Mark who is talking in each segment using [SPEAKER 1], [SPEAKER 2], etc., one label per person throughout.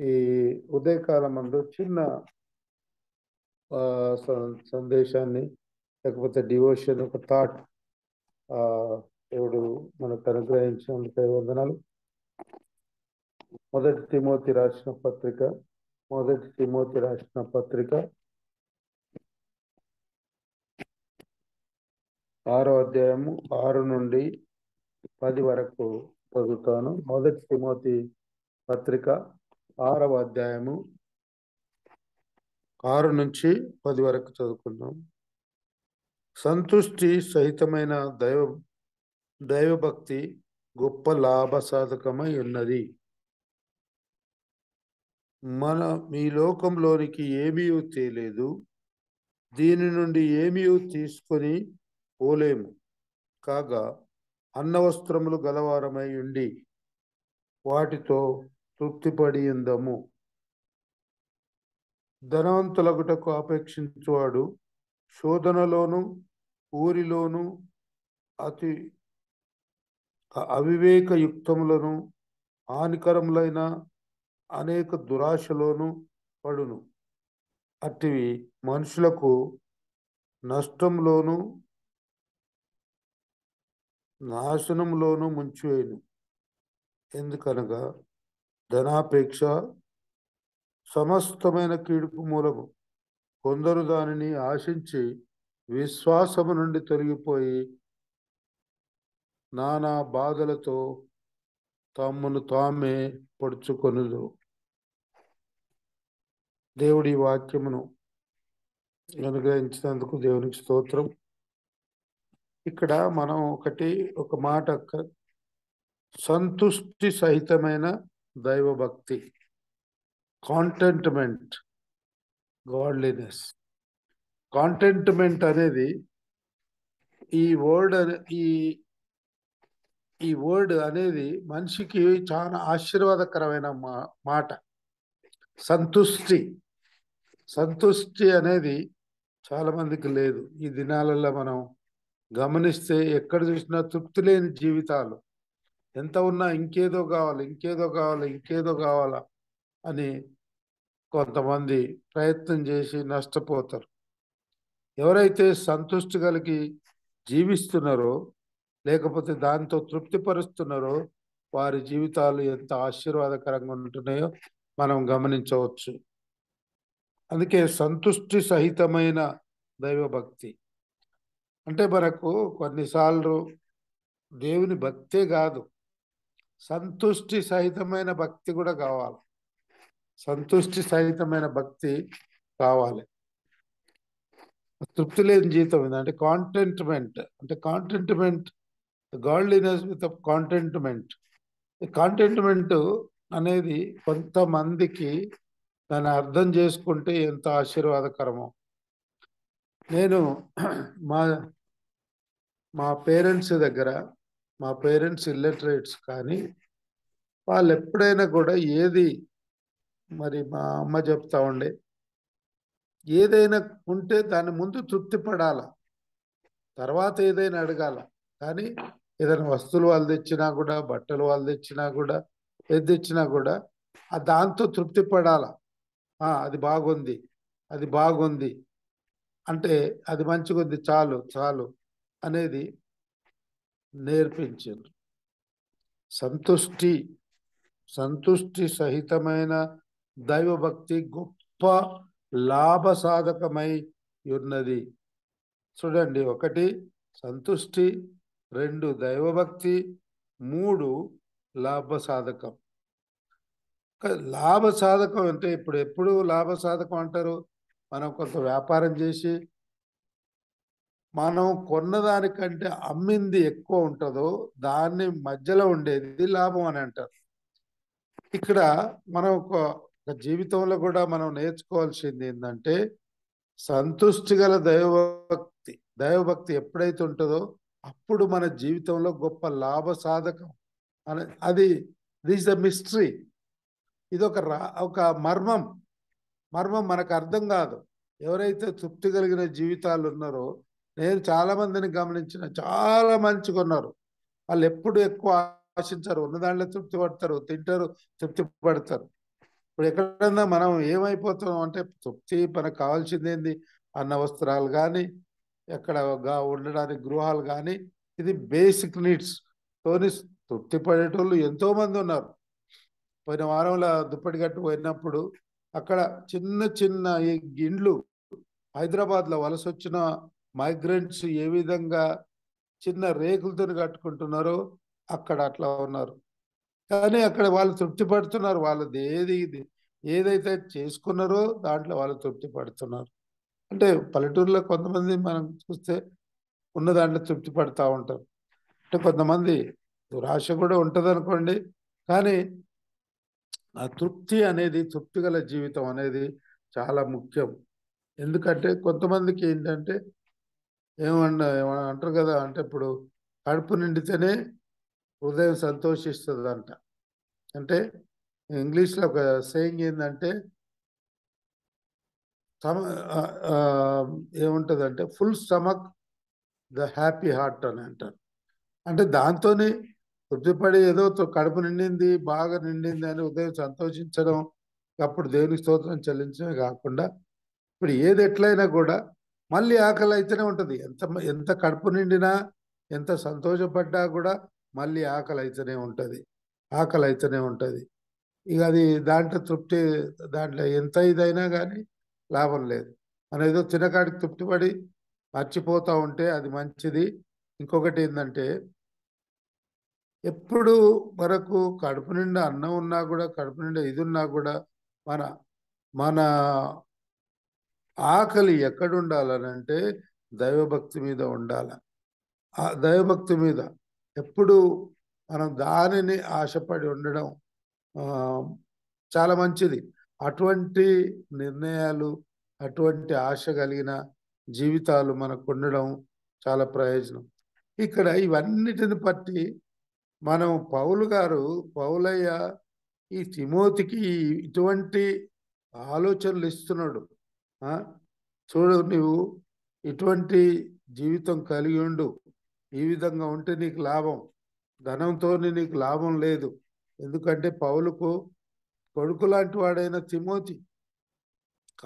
[SPEAKER 1] ఈ ఉదయకాలం మందు చిన్న సందేశాన్ని లేకపోతే డివోషన్ ఒక థాట్ దేవుడు మనకు అనుగ్రహించినందుకు వందనాలు. మొదటి తిమోతి రాసిన పత్రిక 6వ అధ్యాయము 6 నుండి 10 వరకు చదువుతాను. మొదటి తిమోతి పత్రిక 6వ అధ్యాయము 6 నుంచి 10 వరకు చదువుకుందాం. సంతుష్టి సహితమైన దైవభక్తి గొప్ప లాభసాధకమై ఉన్నది. ఈ లోకంలోనికి ఏమీ తేలేదు, దీని నుండి ఏమీ తీసుకొని పోలేము. కాగా అన్నవస్త్రములు గలవారమై ఉండి వాటితో తృప్తిపడి ఉందము. ధనవంతులగుటకు అపేక్షించువాడు శోధనలోను ఊరిలోను అతి అవివేకయుక్తములను హానికరములైన అనేక దురాశలోను పడును. అట్టివి మనుషులకు నష్టంలోను నాశనంలోను ముంచివేయును. ఎందుకనగా ధనాపేక్ష సమస్తమైన కీడుకు మూలము. కొందరు దానిని ఆశించి విశ్వాసము నుండి తొలగిపోయి నానా బాధలతో తమ్మును తామే పొడుచుకొనుదు. దేవుడి వాక్యమును అనుగ్రహించినందుకు దేవునికి స్తోత్రం. ఇక్కడ మనం ఒక మాట, సంతుష్టి సహితమైన దైవభక్తి, కాంటెంట్మెంట్, గాడ్లీనెస్. కాంటెంట్మెంట్ అనేది ఈ వర్డ్ అనేది మనిషికి చాలా ఆశీర్వాదకరమైన మాట. సంతుష్టి అనేది చాలా మందికి లేదు. ఈ దినాలలో మనం గమనిస్తే ఎక్కడ చూసినా తృప్తి లేని జీవితాలు. ఎంత ఉన్నా ఇంకేదో కావాలా అని కొంతమంది ప్రయత్నం చేసి నష్టపోతారు. ఎవరైతే సంతృష్టి కలిగి జీవిస్తున్నారో లేకపోతే దాంతో తృప్తిపరుస్తున్నారో వారి జీవితాలు ఎంత ఆశీర్వాదకరంగా ఉంటున్నాయో మనం గమనించవచ్చు. అందుకే సంతుష్టి సహితమైన దైవభక్తి అంటే మనకు కొన్నిసార్లు దేవుని భక్తే కాదు, సంతుష్టి సహితమైన భక్తి కూడా కావాలి. సంతుష్టి సహితమైన భక్తి కావాలి. తృప్తి లేని జీవితం ఏంటంటే కాంటెంట్మెంట్, గాడ్లీనెస్ విత్ కాంటెంట్మెంట్. కాంటెంట్మెంట్ అనేది కొంతమందికి దాన్ని అర్థం చేసుకుంటే ఎంత ఆశీర్వాదకరమో. నేను మా పేరెంట్స్ దగ్గర, మా పేరెంట్స్ ఇల్లిటరేట్స్, కానీ వాళ్ళు ఎప్పుడైనా కూడా మరి మా అమ్మ చెప్తా ఉండే, ఏదైనా ఉంటే దాని ముందు తృప్తి పడాల, తర్వాత ఏదైనా అడగాల. కానీ ఏదైనా వస్తువులు వాళ్ళు తెచ్చినా కూడా, బట్టలు వాళ్ళు తెచ్చినా కూడా, ఏది తెచ్చినా కూడా దాంతో తృప్తి పడాల. అది బాగుంది అంటే అది మంచిగుంది, చాలు అనేది నేర్పించారు. సంతుష్టి సహితమైన దైవభక్తి గొప్ప లాభసాధకమై ఉన్నది. చూడండి, 1 సంతుష్టి, 2 దైవభక్తి, 3 లాభసాధకం. లాభసాధకం అంటే ఎప్పుడు లాభసాధకం అంటారు? మనం కొంత వ్యాపారం చేసి మనం కొన్నదానికంటే అమ్మింది ఎక్కువ ఉంటుందో దాన్ని మధ్యలో ఉండేది లాభం అని అంటారు. ఇక్కడ మనం ఒక జీవితంలో కూడా మనం నేర్చుకోవాల్సింది ఏంటంటే, సంతుష్టి గల దైవభక్తి ఎప్పుడైతే ఉంటుందో అప్పుడు మన జీవితంలో గొప్ప లాభసాధకం అది దిస్ ద మిస్టరీ. ఇది ఒక మర్మం మనకు అర్థం కాదు. ఎవరైతే తృప్తి కలిగిన జీవితాలు ఉన్నారో, నేను చాలా మందిని గమనించిన, చాలా మంచిగా ఉన్నారు. వాళ్ళు ఎప్పుడు ఎక్కువ ఆశించరు, ఉన్న దాంట్లో తృప్తి పడతారు, తింటారు, తృప్తి పడతారు. ఇప్పుడు ఎక్కడన్నా మనం ఏమైపోతున్నాం అంటే తృప్తి మనకు కావాల్సింది ఏంది? అన్న వస్త్రాలు కానీ, ఎక్కడ ఉండడానికి గృహాలు కానీ, ఇది బేసిక్ నీడ్స్ తోని తృప్తి పడేటోళ్ళు ఎంతో మంది ఉన్నారు. పోయిన వారంలో దుప్పటి గట్టు పోయినప్పుడు అక్కడ చిన్న చిన్న ఈ ఇండ్లు హైదరాబాద్లో వలస వచ్చిన మైగ్రెంట్స్ ఏ విధంగా చిన్న రేకులతో కట్టుకుంటున్నారో అక్కడ అట్లా ఉన్నారు. కానీ అక్కడ వాళ్ళు తృప్తి పడుతున్నారు. వాళ్ళది ఏదైతే చేసుకున్నారో దాంట్లో వాళ్ళు తృప్తి పడుతున్నారు. అంటే పల్లెటూరులో కొంతమంది మనం చూస్తే ఉన్న దాంట్లో తృప్తి పడతా ఉంటారు. అంటే కొంతమంది దురాశ కూడా ఉంటుంది అనుకోండి. కానీ ఆ తృప్తి అనేది, తృప్తి గల జీవితం అనేది చాలా ముఖ్యం. ఎందుకంటే కొంతమందికి ఏంటంటే ఏమన్నా అంటారు కదా, అంటే ఇప్పుడు కడుపు నిండితేనే హృదయం సంతోషిస్తుందంట. అంటే ఇంగ్లీష్లో ఒక సేయింగ్ ఏంటంటే ఏముంటుందంటే full stomach the happy heart అని అంటారు. అంటే దాంతోనే తృప్తిపడి ఏదో కడుపు నిండింది, బాగా నిండింది అని ఉదయం సంతోషించడం, అప్పుడు దేవునికి స్తోత్రం చెల్లించడమే కాకుండా ఇప్పుడు ఏది ఎట్లయినా కూడా మళ్ళీ ఆకలి అయితేనే ఉంటుంది. ఎంత కడుపు నిండినా, ఎంత సంతోషపడ్డా కూడా మళ్ళీ ఆకలి అయితేనే ఉంటుంది. ఆకలి అయితేనే ఉంటుంది. ఇక అది దాంట్లో తృప్తి, దాంట్లో ఎంత ఇదైనా కానీ లాభం లేదు. మనం ఏదో తినకాడికి తృప్తిపడి మర్చిపోతూ ఉంటే అది మంచిది. ఇంకొకటి ఏంటంటే ఎప్పుడు మనకు కడుపు నిండా అన్నం ఉన్నా కూడా, కడుపు నిండా ఇది ఉన్నా కూడా మన మన ఆకలి ఎక్కడ ఉండాలనంటే దైవభక్తి మీద ఉండాల. ఆ దైవభక్తి మీద ఎప్పుడు మనం దానిని ఆశపడి ఉండడం చాలా మంచిది. అటువంటి నిర్ణయాలు, అటువంటి ఆశ కలిగిన జీవితాలు మనకు ఉండడం చాలా ప్రయోజనం. ఇక్కడ ఇవన్నిటిని బట్టి మనం పౌలయ్య ఈ తిమోతికి ఇటువంటి ఆలోచనలు ఇస్తున్నాడు. చూడు, నువ్వు ఇటువంటి జీవితం కలిగి ఉండు, ఈ విధంగా ఉంటే నీకు లాభం, ధనంతో నీకు లాభం లేదు. ఎందుకంటే పౌలుకు కొడుకు లాంటి వాడైన తిమోతి,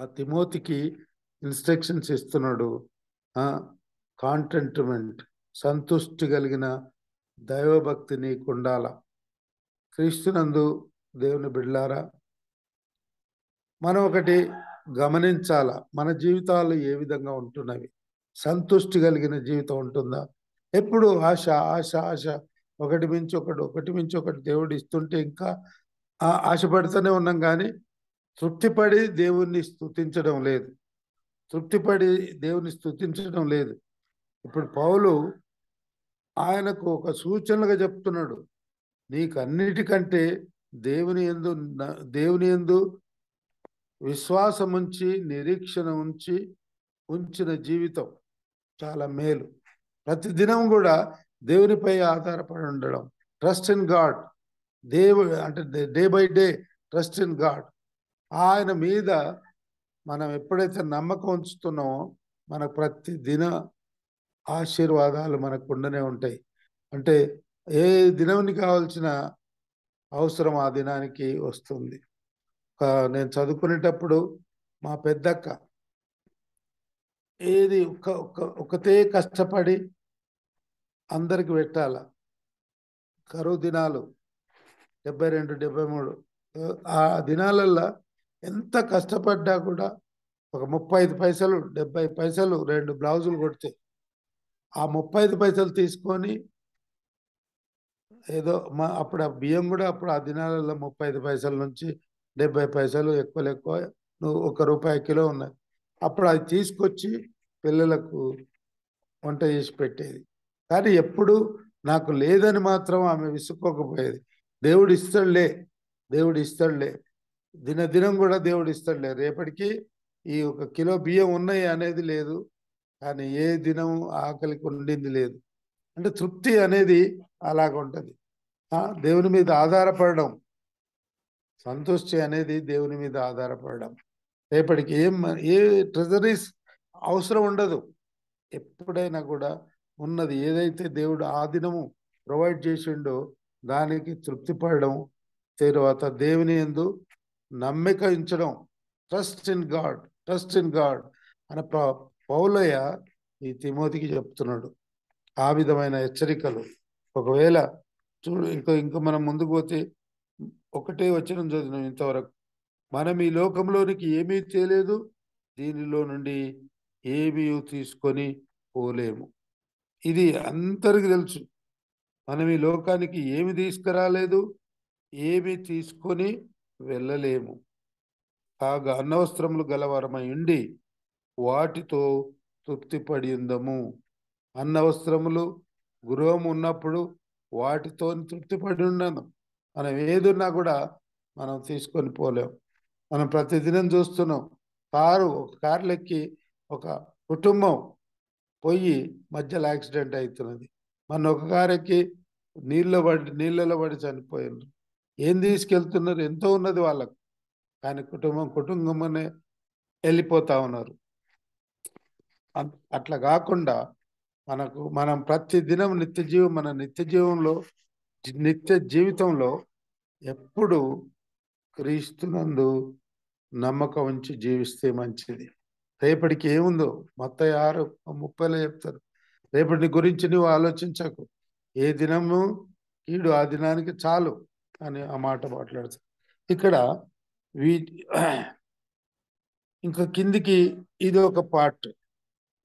[SPEAKER 1] ఆ తిమోతికి ఇన్స్ట్రక్షన్స్ ఇస్తున్నాడు. కాంటెంట్మెంట్, సంతుష్టి కలిగిన దైవభక్తి నీకు ఉండాల. క్రీస్తునందు దేవుని బిడ్డలారా, మనం ఒకటి గమనించాల, మన జీవితాలు ఏ విధంగా ఉంటున్నవి? సంతుష్టి కలిగిన జీవితం ఉంటుందా? ఎప్పుడు ఆశ ఆశ ఆశ, ఒకటి మించి ఒకటి, ఒకటి మించి ఒకటి దేవుడు ఇస్తుంటే ఇంకా ఆశపడుతూనే ఉన్నాం, కానీ తృప్తిపడి దేవుణ్ణి స్తుతించడం లేదు. తృప్తిపడి దేవుని స్తుతించడం లేదు. ఇప్పుడు పౌలు ఆయనకు ఒక సూచనలుగా చెప్తున్నాడు, నీకు అన్నిటికంటే దేవుని యందు విశ్వాసం ఉంచి, నిరీక్షణ ఉంచిన జీవితం చాలా మేలు. ప్రతిదినం కూడా దేవునిపై ఆధారపడి ఉండడం, ట్రస్ట్ ఇన్ గాడ్. అంటే day by day trust in God. ఆయన మీద మనం ఎప్పుడైతే నమ్మకం ఉంచుతున్నామో మనకు ప్రతి దిన ఆశీర్వాదాలు మనకు ఉండనే ఉంటాయి. అంటే ఏ దినానికి కావాల్సిన అవసరం ఆ దినానికి వస్తుంది. నేను చదువుకునేటప్పుడు మా పెద్దక్క ఏది ఒకతే కష్టపడి అందరికి పెట్టాల. కరువు దినాలు 72, 73, ఆ దినాలల్లో ఎంత కష్టపడ్డా కూడా ఒక 35 పైసలు, 70 పైసలు 2 బ్లౌజులు కొడితే ఆ 35 పైసలు తీసుకొని ఏదో అప్పుడు ఆ బియ్యం కూడా అప్పుడు ఆ దినాలలో 35 పైసల నుంచి 70 పైసలు, ఎక్కువ నువ్వు ₹1 కిలో ఉన్నాయి. అప్పుడు అది తీసుకొచ్చి పిల్లలకు వంట చేసి పెట్టేది. కానీ ఎప్పుడు నాకు లేదని మాత్రం ఆమె విసుక్కోకపోయేది. దేవుడు ఇస్తాడులే, దేవుడు ఇస్తాడులే, దినదినం కూడా దేవుడు ఇస్తాడులే, రేపటికి ఈ 1 కిలో బియ్యం ఉన్నాయి అనేది లేదు. కానీ ఏ దినం ఆకలికి ఉండింది లేదు. అంటే తృప్తి అనేది అలాగ ఉంటుంది. దేవుని మీద ఆధారపడడం, సంతృష్టి అనేది దేవుని మీద ఆధారపడడం. రేపటికి ఏ ట్రెజరీస్ అవసరం ఉండదు. ఎప్పుడైనా కూడా ఉన్నది ఏదైతే దేవుడు ఆ దినము ప్రొవైడ్ చేసిండో దానికి తృప్తి పడడం, తర్వాత దేవుని యందు నమ్మిక ఉంచడం, ట్రస్ట్ ఇన్ గాడ్ అని పౌలయ్య ఈ తిమోతికి చెప్తున్నాడు. ఆ విధమైన హెచ్చరికలు. ఒకవేళ చూడు, ఇంకా మనం ముందుకు పోతే ఒకటే వచనం చదివినాం ఇంతవరకు. మనం ఈ లోకంలోనికి ఏమీ తేలేదు, దీనిలో నుండి ఏమీ తీసుకొని పోలేము. ఇది అందరికి తెలుసు. మనం ఈ లోకానికి ఏమి తీసుకురాలేదు, ఏమి తీసుకొని వెళ్ళలేము. కాగా అన్నవస్త్రములు గలవారమై ఉండి వాటితో తృప్తి పడి ఉందము. అన్నవస్త్రములు గృహం ఉన్నప్పుడు వాటితో తృప్తి పడి ఉన్నాను. మనం ఏదున్నా కూడా మనం తీసుకొని పోలేం. మనం ప్రతిదినం చూస్తున్నాం, ఒక కారులో ఎక్కి ఒక కుటుంబం పోయి మధ్యలో యాక్సిడెంట్ అవుతున్నది. మన ఒక కారు ఎక్కి నీళ్ళలో పడి చనిపోయినారు. ఏం తీసుకెళ్తున్నారు? ఎంతో ఉన్నది వాళ్ళకు, కానీ కుటుంబం అనే వెళ్ళిపోతా ఉన్నారు. అట్లా కాకుండా మనం ప్రతి దినం నిత్య జీవితంలో ఎప్పుడు క్రీస్తునందు నమ్మకం ఉంచి జీవిస్తే మంచిది. రేపటికి ఏముందో మత్తయి 6:30 చెప్తారు. రేపటి గురించి నువ్వు ఆలోచించకు, ఏ దినము కీడు ఆ దినానికి చాలు అని ఆ మాట మాట్లాడుతారు. ఇక్కడ ఇంకా కిందికి ఇది ఒక పార్ట్,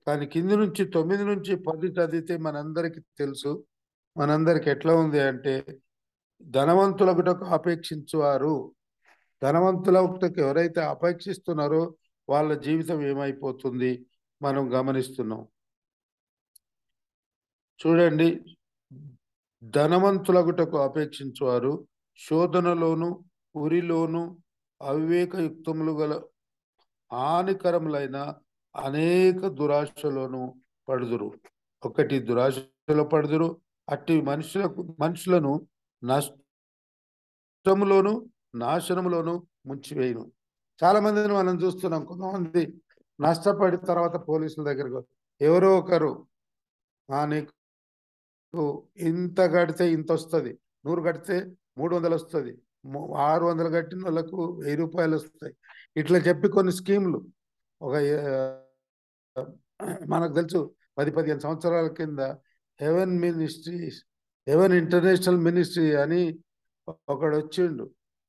[SPEAKER 1] కానీ కింది నుంచి 9 నుంచి 10 చదివితే మనందరికి తెలుసు. మనందరికి ఎట్లా ఉంది అంటే, ధనవంతులకు అపేక్షించువారు, ధనవంతులకు ఎవరైతే అపేక్షిస్తున్నారో వాళ్ళ జీవితం ఏమైపోతుంది మనం గమనిస్తున్నాం. చూడండి, ధనవంతులగుటకు అపేక్షించువారు శోధనలోను ఉరిలోను అవివేకయుక్తములు గల హానికరములైన అనేక దురాశలోను పడుదురు. ఒకటి దురాశలో పడుదురు, అట్టి మనుషులను నష్టములోను నాశనములోను ముంచివేయును. చాలా మందిని మనం చూస్తున్నాం. కొంతమంది నష్టపడి తర్వాత పోలీసుల దగ్గరకు ఎవరో ఒకరు, నీకు ఇంత కడితే ఇంత వస్తుంది, 100 కడితే 300 వస్తుంది, 600 కట్టిన వాళ్ళకు 1000 రూపాయలు వస్తాయి, ఇట్లా చెప్పి కొన్ని స్కీములు. ఒక మనకు తెలుసు 10-15 సంవత్సరాల కింద హెవెన్ ఇంటర్నేషనల్ మినిస్ట్రీ అని ఒకడు వచ్చిండు.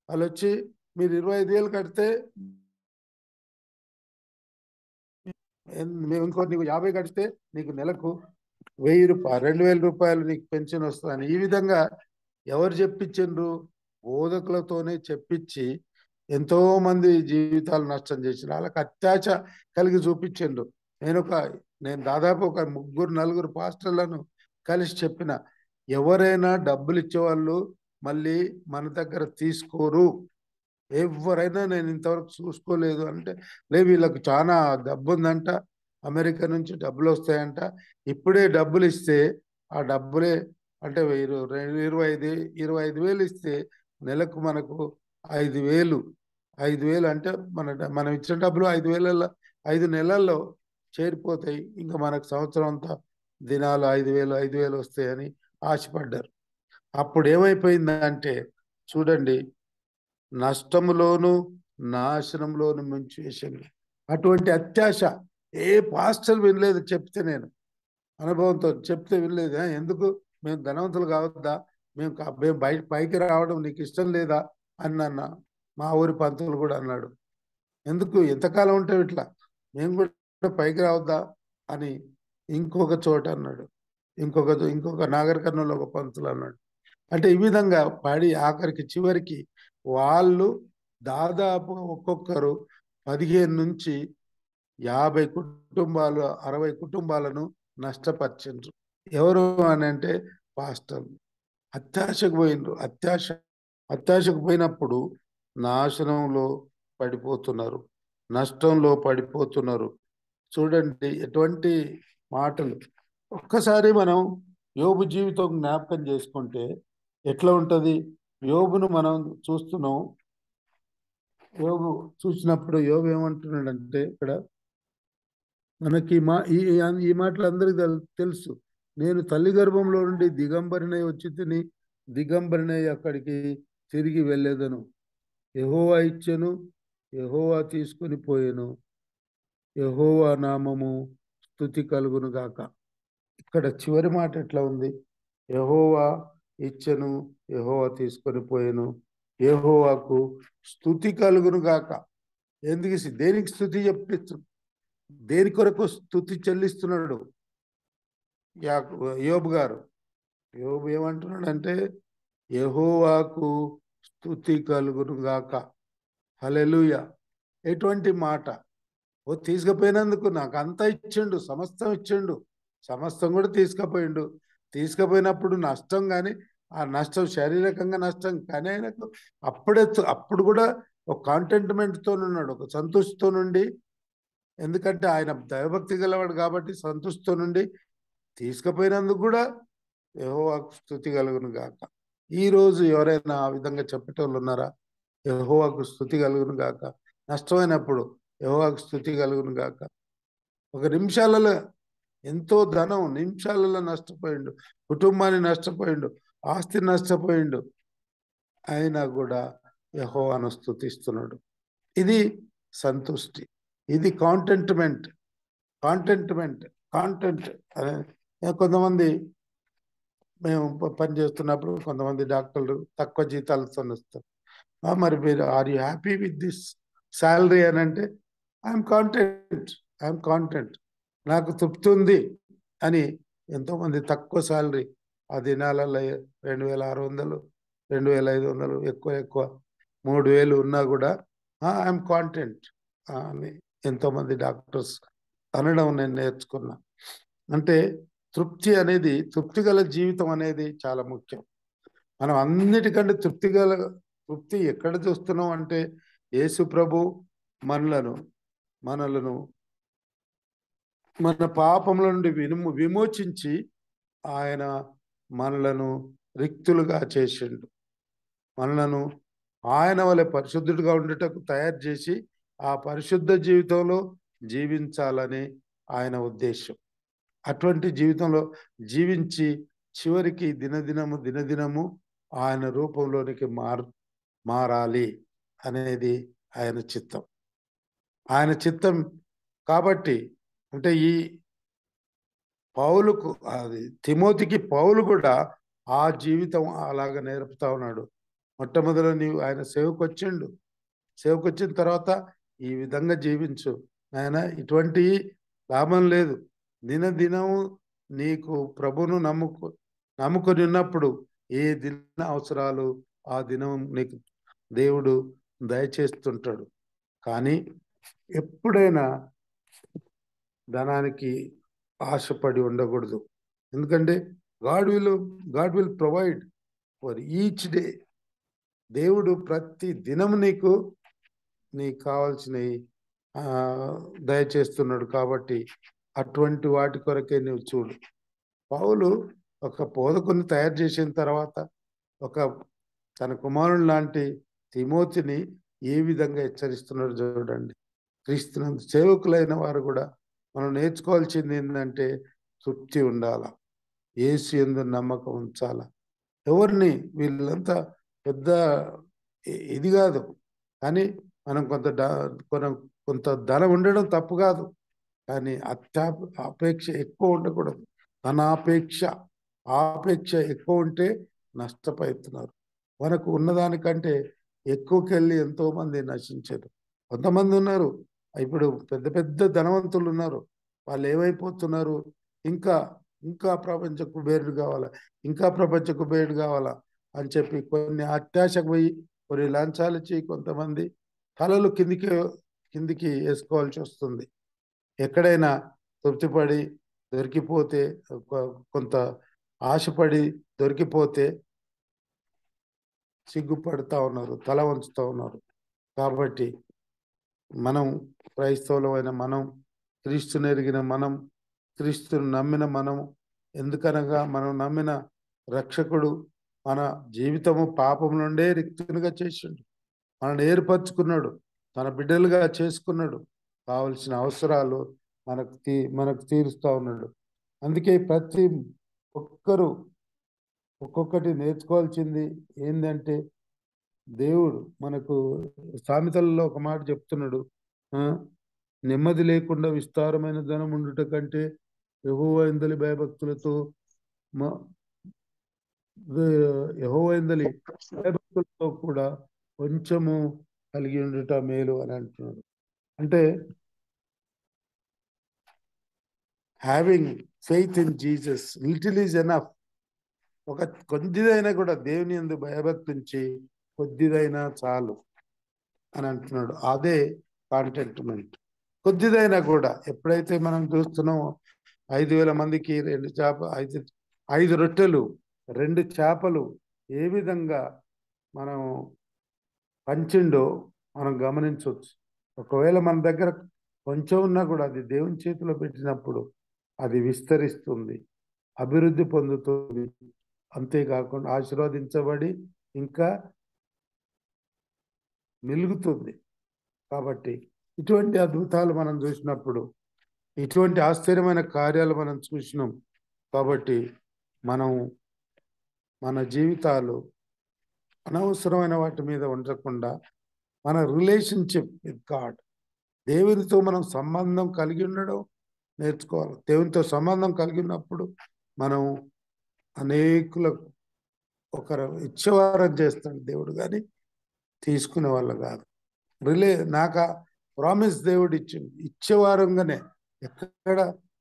[SPEAKER 1] వాళ్ళు వచ్చి మీరు 25,000 కడితే మేము నీకు 50 కడితే నీకు నెలకు 1000 రూపాయలు 2000 రూపాయలు నీకు పెన్షన్ వస్తుందని ఈ విధంగా ఎవరు చెప్పించిండ్రు? బోధకులతోనే చెప్పించి ఎంతో మంది జీవితాలు నష్టం చేసిన వాళ్ళకి అత్యాశ కలిగి చూపించిండ్రు. నేను దాదాపు ఒక 3-4 పాస్టర్లను కలిసి చెప్పిన, ఎవరైనా డబ్బులు ఇచ్చేవాళ్ళు మళ్ళీ మన దగ్గర తీసుకోరు, ఎవరైనా నేను ఇంతవరకు చూసుకోలేదు అంటే, వీళ్ళకు చాలా డబ్బు ఉందంట, అమెరికా నుంచి డబ్బులు వస్తాయంట, ఇప్పుడే డబ్బులు ఇస్తే ఆ డబ్బులే అంటే 25,000 ఇస్తే నెలకు మనకు 5,000 అంటే మనం ఇచ్చిన డబ్బులు 5 నెలల్లో చేరిపోతాయి. ఇంకా మనకు సంవత్సరం అంతా దినాలు 5,000 వస్తాయని ఆశపడ్డారు. అప్పుడు ఏమైపోయిందంటే చూడండి, నష్టములోను నాశనంలోను ముంచివేసింది. అటువంటి అత్యాశ ఏ పాస్టర్ వినలేదు. చెప్తే నేను అనుభవంతో చెప్తే వినలేదు. ఎందుకు మేము ధనవంతులు కావద్దా, మేము పైకి రావడం నీకు ఇష్టం లేదా అన్న మా ఊరి పంతులు కూడా అన్నాడు. ఎందుకు ఎంతకాలం ఉంటావు ఇట్లా, మేము కూడా పైకి రావద్దా అని ఇంకొక చోట అన్నాడు. ఇంకొక నాగర్ కర్నూలు ఒక పంతులు అన్నాడు. అంటే ఈ విధంగా పడి ఆఖరికి చివరికి వాళ్ళు దాదాపు ఒక్కొక్కరు 15 నుంచి 50 కుటుంబాలు 60 కుటుంబాలను నష్టపరిచిండ్రు. ఎవరు అని అంటే పాస్టర్లు. అత్యాశకు పోయినరు. అత్యాశకు పోయినప్పుడు నాశనంలో పడిపోతున్నారు, నష్టంలో పడిపోతున్నారు. చూడండి ఎటువంటి మాటలు. ఒక్కసారి మనం యోబు జీవితం జ్ఞాపకం చేసుకుంటే ఎట్లా ఉంటుంది? యోబును మనం చూస్తున్నాం. యోబు చూసినప్పుడు యోబు ఏమంటున్నాడంటే, ఇక్కడ మనకి ఈ మాటలు అందరికీ తెలుసు. నేను తల్లి గర్భంలో నుండి దిగంబరినై వచ్చి తిని దిగంబరినై అక్కడికి తిరిగి వెళ్ళేదను. యెహోవా ఇచ్చెను, యెహోవా తీసుకొని పోయెను, యెహోవా నామము స్తుతి కలుగును గాక. ఇక్కడ చివరి మాట ఎట్లా ఉంది? యెహోవా ఇచ్చెను, యెహోవా తీసుకొని పోయెను, యెహోవాకు స్తుతి కలుగును గాక. దేనికి స్తుతి చెప్పిస్తున్నాడు? దేని కొరకు స్తుతి చెల్లిస్తున్నాడు యోబు గారు? యోబు ఏమంటున్నాడంటే, యెహోవాకు స్తుతి కలుగును గాక. హల్లెలూయా. ఎటువంటి మాట! ఓ తీసుకుపోయినందుకు నాకు అంతా ఇచ్చిండు, సమస్తం ఇచ్చిండు, సమస్తం కూడా తీసుకుపోయిండు. తీసుకుపోయినప్పుడు నష్టం, కానీ ఆ నష్టం శారీరకంగా నష్టం, కానీ ఆయనకు అప్పుడు కూడా ఒక కాంటెంట్మెంట్తో ఉన్నాడు, ఒక సంతృష్టితో నుండి. ఎందుకంటే ఆయన దైవభక్తి గలవాడు కాబట్టి సంతృష్టితో నుండి తీసుకుపోయినందుకు కూడా యెహోవాకు స్తుతి కలుగును గాక. ఈ రోజు ఎవరైనా ఆ విధంగా చెప్పేటోళ్ళు ఉన్నారా? యెహోవాకు స్తుతి కలుగును గాక. నష్టమైనప్పుడు యెహోవాకు స్తుతి కలుగును గాక. ఒక నిమిషాలలో ఎంతో ధనం నిమిషాలలో నష్టపోయిండు, కుటుంబాన్ని నష్టపోయిండు, ఆస్తి నష్టపోయిండు, అయినా కూడా యెహోవాను స్తుతిస్తున్నాడు. ఇది సంతుష్టి, ఇది కాంటెంట్మెంట్. కాంటెంట్ కొంతమంది, మేము పని చేస్తున్నప్పుడు కొంతమంది డాక్టర్లు తక్కువ జీతాలతో వస్తారు. మరి మీరు are you happy with this salary అని అంటే, ఐఎమ్ కాంటెంట్, నాకు తృప్తి ఉంది అని. ఎంతోమంది తక్కువ శాలరీ ఆ దినాలలో 2600, 2500, ఎక్కువ 3000 ఉన్నా కూడా ఐఎమ్ కాంటెంట్ అని ఎంతోమంది డాక్టర్స్ అనడం నేను నేర్చుకున్నా. అంటే తృప్తి గల జీవితం అనేది చాలా ముఖ్యం. మనం అన్నిటికంటే తృప్తి ఎక్కడ చూస్తున్నాం అంటే, యేసు ప్రభు మనలను మన పాపముల నుండి విమోచించి ఆయన మనలను రిక్తులుగా చేసిండు. మనలను ఆయన వలె పరిశుద్ధుడిగా ఉండేటకు తయారు చేసి ఆ పరిశుద్ధ జీవితంలో జీవించాలని ఆయన ఉద్దేశం. అటువంటి జీవితంలో జీవించి చివరికి దినదినము ఆయన రూపంలోనికి మారాలి అనేది ఆయన చిత్తం. కాబట్టి అంటే ఈ పౌలుకు, తిమోతికి పౌలు కూడా ఆ జీవితం అలాగ నేర్పుతా ఉన్నాడు. మొట్టమొదట నీవు ఆయన సేవకు వచ్చిన తర్వాత ఈ విధంగా జీవించు నాయన, ఇటువంటి లాభం లేదు. దినము నీకు ప్రభును నమ్ముకొని ఉన్నప్పుడు ఏ దిన అవసరాలు ఆ దినం నీకు దేవుడు దయచేస్తుంటాడు. కానీ ఎప్పుడైనా ధనానికి ఆశపడి ఉండకూడదు. ఎందుకంటే God will provide for each day. దేవుడు ప్రతి దినం నీకు కావాల్సినవి దయచేస్తున్నాడు. కాబట్టి అటువంటి వాటి కొరకే నువ్వు చూడు. పౌలు ఒక బోధకుని తయారు చేసిన తర్వాత తన కుమారుడు లాంటి తిమోతిని ఏ విధంగా హెచ్చరిస్తున్నాడు చూడండి. క్రీస్తునందు సేవకులైన వారు కూడా మనం నేర్చుకోవాల్సింది ఏంటంటే, తృప్తి ఉండాల, యేసు యందు నమ్మకం ఉంచాల. ఎవరిని వీళ్ళంతా పెద్ద ఇది కాదు, కానీ మనం కొంత ధనం ఉండడం తప్పు కాదు, కానీ అపేక్ష ఎక్కువ ఉండకూడదు. ఆపేక్ష ఎక్కువ ఉంటే నష్టపోతున్నారు. మనకు ఉన్నదానికంటే ఎక్కువకెళ్ళి ఎంతో మంది నశించారు. కొంతమంది ఉన్నారు, ఇప్పుడు పెద్ద పెద్ద ధనవంతులు ఉన్నారు. వాళ్ళు ఏమైపోతున్నారు? ఇంకా ప్రపంచ కుబేరుడు కావాలా, ఇంకా ప్రపంచ కుబేరుడు కావాలా అని చెప్పి కొన్ని అత్యాశకు పోయి కొన్ని లంచాలు ఇచ్చి కొంతమంది తలలు కిందికి వేసుకోవాల్సి వస్తుంది. ఎక్కడైనా తృప్తిపడి దొరికిపోతే, కొంత ఆశపడి దొరికిపోతే సిగ్గుపడుతూ ఉన్నారు, తల వంచుతూ ఉన్నారు. కాబట్టి మనం క్రైస్తవులమైన మనం, క్రీస్తుని ఎరిగిన మనం, క్రీస్తుని నమ్మిన మనం, ఎందుకనగా మనం నమ్మిన రక్షకుడు మన జీవితము పాపం నుండే రిక్తునిగా చేసిండు, మనల్ని ఏర్పరచుకున్నాడు, తన బిడ్డలుగా చేసుకున్నాడు, కావలసిన అవసరాలు మనకు తీరుస్తూ ఉన్నాడు. అందుకే ప్రతి ఒక్కరూ ఒక్కొక్కటి నేర్చుకోవాల్సింది ఏంటంటే, దేవుడు మనకు సామెతలలో ఒక మాట చెప్తున్నాడు, నెమ్మది లేకుండా విస్తారమైన ధనం ఉండుట కంటే యెహోవా యందలి భయభక్తులతో యెహోవా యందలి భయభక్తులతో కూడా కొంచెము కలిగి ఉండుట మేలు అని అంటున్నాడు. అంటే having faith in Jesus little is enough. ఒక కొద్దిదైనా కూడా దేవుని యందు భయభక్తించి కొద్దిదైనా చాలు అని అంటున్నాడు. అదే కాంటెంట్మెంట్. కొద్దిదైనా కూడా ఎప్పుడైతే మనం చూస్తున్నామో 5,000 మందికి 5 రొట్టెలు 2 చేపలు ఏ విధంగా మనం పంచిండో మనం గమనించవచ్చు. ఒకవేళ మన దగ్గర కొంచెం ఉన్నా కూడా అది దేవుని చేతిలో పెట్టినప్పుడు అది విస్తరిస్తుంది, అభివృద్ధి పొందుతుంది. అంతేకాకుండా ఆశీర్వదించబడి ఇంకా మెలుగుతుంది. కాబట్టి ఇటువంటి అద్భుతాలు మనం చూసినప్పుడు, ఇటువంటి ఆశ్చర్యమైన కార్యాలు మనం చూసినాం కాబట్టి మనం మన జీవితాలు అనవసరమైన వాటి మీద ఉండకుండా మన రిలేషన్షిప్ విత్ గాడ్, దేవునితో మనం సంబంధం కలిగి ఉండడం నేర్చుకోవాలి. దేవునితో సంబంధం కలిగి ఉన్నప్పుడు మనం అనేకులకు ఒకరు ఇచ్చేవారం చేస్తాడు దేవుడు, కానీ తీసుకునే వాళ్ళు కాదు. నాకు ప్రామిస్ దేవుడు ఇచ్చేవారంగానే.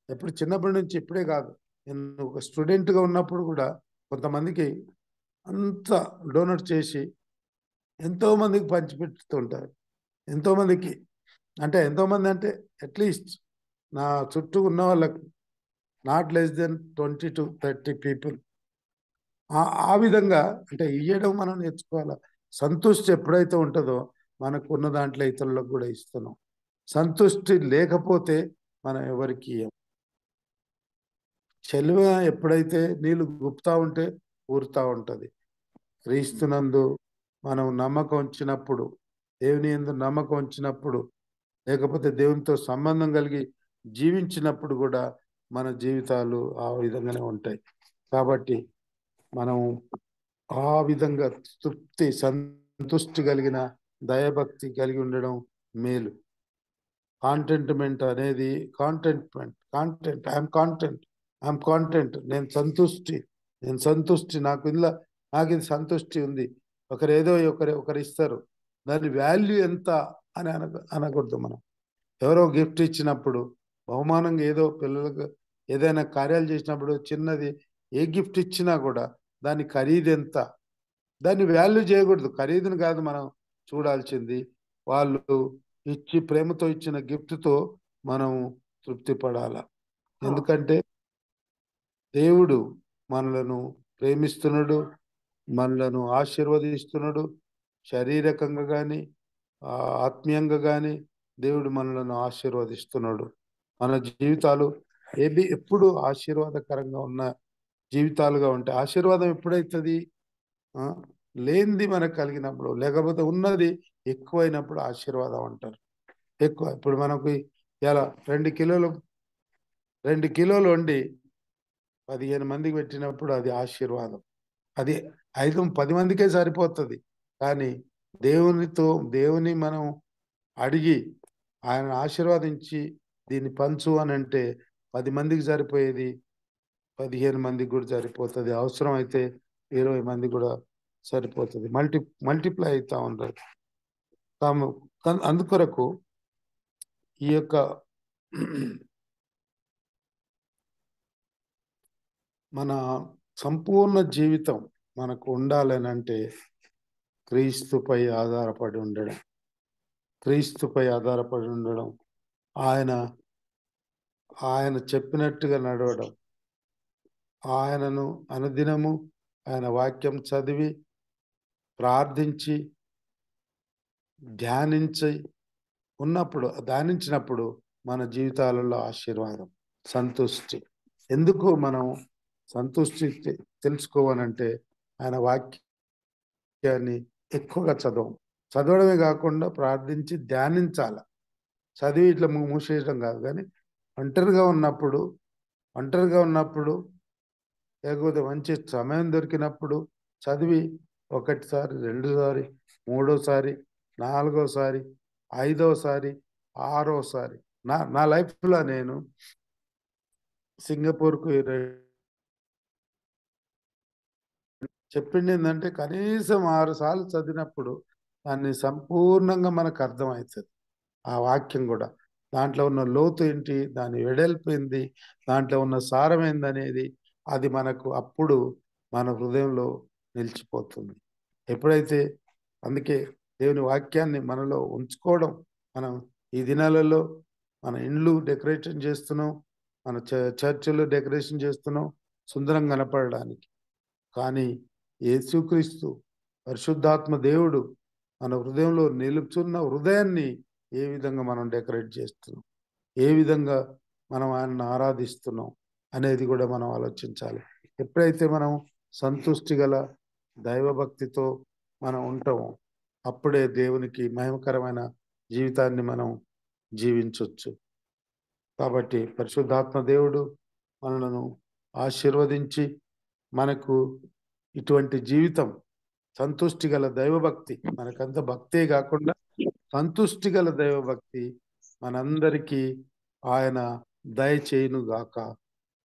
[SPEAKER 1] ఎప్పుడు చిన్నప్పటి నుంచి ఇప్పుడే కాదు, నేను ఒక స్టూడెంట్గా ఉన్నప్పుడు కూడా కొంతమందికి అంత డొనేట్ చేసి ఎంతో మందికి పంచిపెడుతుంటారు. ఎంతోమందికి ఎంతోమంది అంటే అట్లీస్ట్ నా చుట్టూ ఉన్న వాళ్ళకు not less than 20 to 30 people. ఆ విధంగా ఇయ్యడం మనం నేర్చుకోవాలి. సంతృష్టి ఎప్పుడైతే ఉంటుందో మనకు ఉన్న దాంట్లో ఇతరులకు కూడా ఇస్తున్నాం. సంతృష్టి లేకపోతే మనం ఎవరికి ఇయ్యం. చెలువ ఎప్పుడైతే నీళ్ళు గుప్తా ఉంటే ఊరుతా ఉంటుంది. క్రీస్తునందు మనం నమ్మకం ఉంచినప్పుడు, దేవుని యందు నమ్మకం ఉంచినప్పుడు, లేకపోతే దేవునితో సంబంధం కలిగి జీవించినప్పుడు కూడా మన జీవితాలు ఆ విధంగానే ఉంటాయి. కాబట్టి మనం ఆ విధంగా సంతుష్టి కలిగిన దయభక్తి కలిగి ఉండడం మేలు. కాంటెంట్మెంట్ అనేది ఐఎమ్ కాంటెంట్, నేను సంతుష్టి, నాకు ఇది సంతుష్టి ఉంది. ఒకరు ఇస్తారు, దాని వాల్యూ ఎంత అని అనకూడదు. మనం ఎవరో గిఫ్ట్ ఇచ్చినప్పుడు, బహుమానంగా ఏదో పిల్లలకు ఏదైనా కార్యాలు చేసినప్పుడు చిన్నది ఏ గిఫ్ట్ ఇచ్చినా కూడా దాని ఖరీదు ఎంత, దాన్ని వాల్యూ చేయకూడదు. ఖరీదును కాదు మనం చూడాల్సింది, వాళ్ళు ప్రేమతో ఇచ్చిన గిఫ్ట్తో మనం తృప్తి పడాల. ఎందుకంటే దేవుడు మనలను ప్రేమిస్తున్నాడు, మనలను ఆశీర్వదిస్తున్నాడు. శారీరకంగా కానీ ఆత్మీయంగా కానీ దేవుడు మనలను ఆశీర్వదిస్తున్నాడు. మన జీవితాలు ఎప్పుడు ఆశీర్వాదకరంగా ఉన్న జీవితాలుగా ఉంటాయి. ఆశీర్వాదం ఎప్పుడైతుంది? లేనిది మనకు కలిగినప్పుడు, లేకపోతే ఉన్నది ఎక్కువైనప్పుడు ఆశీర్వాదం అంటారు. ఎక్కువ ఇప్పుడు మనకు ఇలా 2 కిలోలు వండి 15 మందికి పెట్టినప్పుడు అది ఆశీర్వాదం. అది 10 మందికే సరిపోతుంది. కానీ దేవుని మనం అడిగి ఆయన ఆశీర్వాదించి దీన్ని పంచు అని అంటే 10 మందికి సరిపోయేది 15 మందికి కూడా సరిపోతుంది. అవసరం అయితే 20 మందికి కూడా సరిపోతుంది. మల్టిప్లై అవుతా ఉంటారు. అందుకొరకు ఈ యొక్క మన సంపూర్ణ జీవితం మనకు ఉండాలని అంటే క్రీస్తుపై ఆధారపడి ఉండడం, ఆయన చెప్పినట్టుగా నడవడం, ఆయనను అనుదినము ఆయన వాక్యం చదివి ప్రార్థించి ధ్యానించినప్పుడు మన జీవితాలలో ఆశీర్వాదం, సంతుష్టి. ఎందుకు మనం సంతుష్టి తెలుసుకోవాలంటే ఆయన వాక్యాన్ని ఎక్కువగా చదవడమే కాకుండా ప్రార్థించి ధ్యానించాల. చదివి ఇట్లా మూసేయడం కాదు, కానీ ఒంటరిగా ఉన్నప్పుడు లేకపోతే మంచి సమయం దొరికినప్పుడు చదివి 1 సారి 2 సారి మూడోసారి, నాలుగోసారి, ఐదోసారి, ఆరోసారి. నా లైఫ్లో నేను సింగపూర్కు చెప్పింది ఏంటంటే కనీసం 6 సార్లు చదివినప్పుడు దాన్ని సంపూర్ణంగా మనకు అర్థమవుతుంది. ఆ వాక్యం కూడా దాంట్లో ఉన్న లోతు ఏంటి, దాని వెడల్పు ఏంది, దాంట్లో ఉన్న సారం ఏందనేది అది మనకు అప్పుడు మన హృదయంలో నిలిచిపోతుంది. ఎప్పుడైతే అందుకే దేవుని వాక్యాన్ని మనలో ఉంచుకోవడం, మనం ఈ దినాలలో మన ఇండ్లు డెకరేషన్ చేస్తున్నాం, మన చర్చిలు డెకరేషన్ చేస్తున్నాం సుందరంగా కనపడడానికి. కానీ యేసుక్రీస్తు పరిశుద్ధాత్మ దేవుడు మన హృదయంలో నిలుచున్న హృదయాన్ని ఏ విధంగా మనం డెకరేట్ చేస్తున్నాం, ఏ విధంగా మనం ఆయనను ఆరాధిస్తున్నాం అనేది కూడా మనం ఆలోచించాలి. ఎప్పుడైతే మనం సంతుష్టి గల దైవభక్తితో మనం ఉంటామో అప్పుడే దేవునికి మహిమకరమైన జీవితాన్ని మనం జీవించవచ్చు. కాబట్టి పరిశుద్ధాత్మ దేవుడు మనలను ఆశీర్వదించి మనకు ఇటువంటి జీవితం, సంతుష్టి గల దైవభక్తి, మనకంత భక్తే కాకుండా సంతుష్టి గల దైవభక్తి మనందరికీ ఆయన దయచేయును గాక.